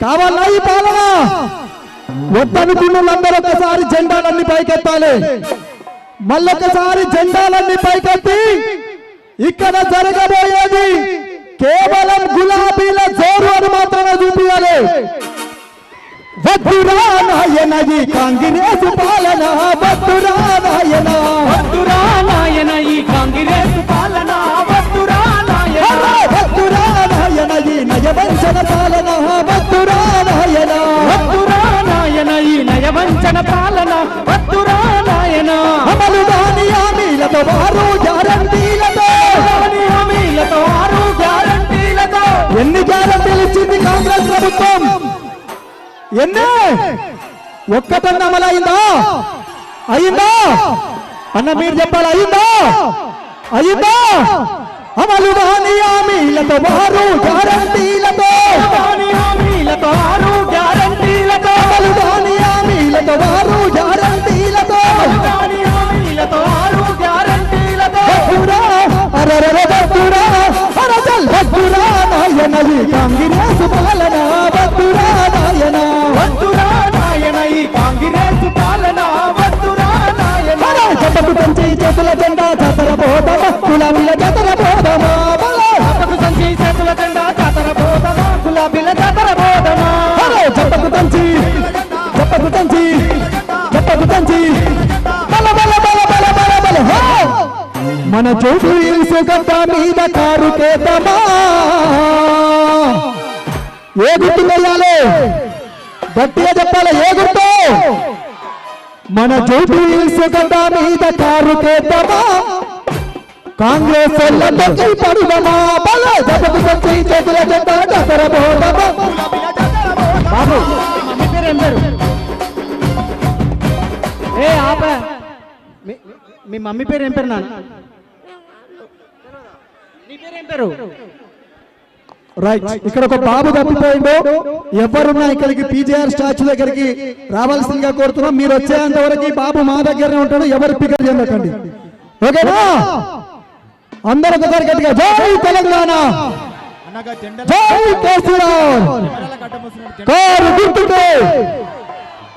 కావాలా ఈ పాలన? వద్దనుకున్న వాళ్ళందరూ ఒకసారి జెండాలన్నీ పైకెత్తాలి. మళ్ళొకసారి జెండాలన్నీ పైకెత్తి ఇక్కడ జరగబోయేది కేవలం గులాబీల జోరు అని మాత్రమే చూపించాలి. వద్దురా నాయన ఈ కాంగ్రెస్ పాలన, వద్దురా నాయన, వద్దురా నాయన ఈ కాంగ్రెస్ పాలన, వద్దురా నాయన, వద్దురా నాయన ఈ నయవంచన పాలన, వద్దురా నాయన, వద్దురా నాయన ఈ నయవంచన పాలన, వద్దురా నాయన. అమలు కాని హామీలతో వారు గ్యారంటీలతో, హామీలతో 6 గ్యారంటీలతో ఎన్ని గ్యారంటీలు ఇచ్చింది కాంగ్రెస్ ప్రభుత్వం? ఎన్ని? ఒక్కటన్నా అమలైందా? అయిందా అన్న మీరు చెప్పాలి. అయిందా? అయిందా? అమలు కాని హామీలతో వారు గ్యారంటీలతో, హామీలతో 6 గ్యారంటీలతో, అమలు కాని హామీలతో వారు గ్యారంటీలతో, హామీలతో 6 గ్యారంటీలతో వద్దురా అరరర వద్దురా అరజల్ వద్దురా నాయన ఈ కాంగ్రెస్ పాలన, వద్దురా నాయన, వద్దురా నాయన ఈ కాంగ్రెస్ పాలన, వద్దురా నాయన. జతకు పెంచి చేతుల జెండా జాతర పోదమా, గులాబీల జాతర పోదమా, జతకు సంచి చేతుల జెండా జాతర పోదమా, గులాబీల జాతర పోదమా. జతకు పెంచి జతకు పెంచి జతకు పెంచి బల బల బల బల బల బల హో! మన చోటు ఇసుగడ్డ మీద కారు కేతమా. ఏ గుర్తు వేయాలి? గట్టిగా చెప్పాలి. ఏ గుర్తు? మన చోటు ఇసుగడ్డ మీద కారు కేతమా, కాంగ్రెస్ వాళ్ళకి పడుదమా, బల జతకు పెంచి చేతుల జెండా జాతర పోదమా. బాబు మమ్మీ పేరు ఏం పేరు? ఏ ఆప మీ మమ్మీ పేరు ఏం పేరు? నాన్న నీ పేరు ఏం పేరు? రైట్. ఇక్కడ ఒక బాబు తప్పిపోయిండు. ఎవరున్నా ఇక్కడికి పీజీఆర్ స్టాచ్యూ దగ్గరికి రావాల్సిందిగా కోరుతున్నాం. మీరు వచ్చేంత వరకు బాబు మా దగ్గరనే ఉంటాడు. ఎవరు పికప్ చేయకండి, ఓకేనా? అందరూ ఒకసారి గట్టిగా జై తెలంగాణ, జై కేసీఆర్, కారు గుర్తుకే.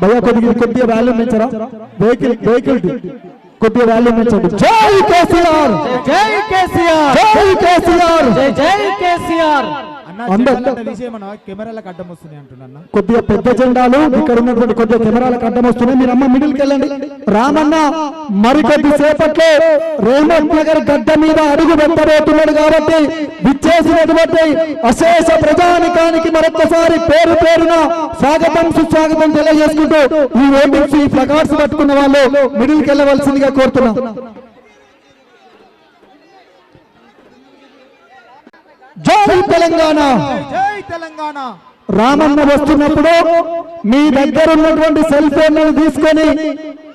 భయ్యా కొద్దిగా వాల్యూమ్ పెంచరా? వెహికల్ కొద్దిగా వాల్యూమ్ పెంచండి. జై కేసీఆర్, జై కేసీఆర్, జై కేసీఆర్, జై కేసీఆర్. కెమెరాలకు అడ్డం వస్తున్నాయి అంటున్నా. కొద్దిగా పెద్ద జెండాలు ఇక్కడ ఉన్నటువంటి కొద్దిగా కెమెరాలకు అడ్డం వస్తున్నాయి. మీరు అమ్మ మిడిల్కి వెళ్ళండి. రామన్న మరికొద్ది సేపట్లో రేవంత్ నగర్ గడ్డ మీద అడుగు పెట్టబోతున్నాడు కాబట్టి విచ్చేసినటువంటి అశేష ప్రజానికానికి మరొకసారి పేరు పేరున స్వాగతం సుస్వాగతం తెలియజేసుకుంటూ ఈ ఓటింగ్స్ ఈ ప్లకార్డ్స్ పట్టుకున్న వాళ్ళు మిడిల్కి వెళ్ళవలసిందిగా కోరుతున్నాం. జై తెలంగాణ, జై తెలంగాణ. రామన్న వస్తున్నప్పుడు మీ దగ్గర ఉన్నటువంటి సెల్ ఫోన్లను తీసుకొని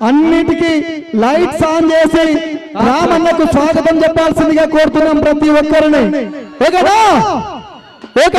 అన్నిటికీ లైట్స్ ఆన్ చేసి రామన్నకు స్వాగతం చెప్పాల్సిందిగా కోరుతున్నాం ప్రతి ఒక్కరిని. ఓకేనా? ఓకే.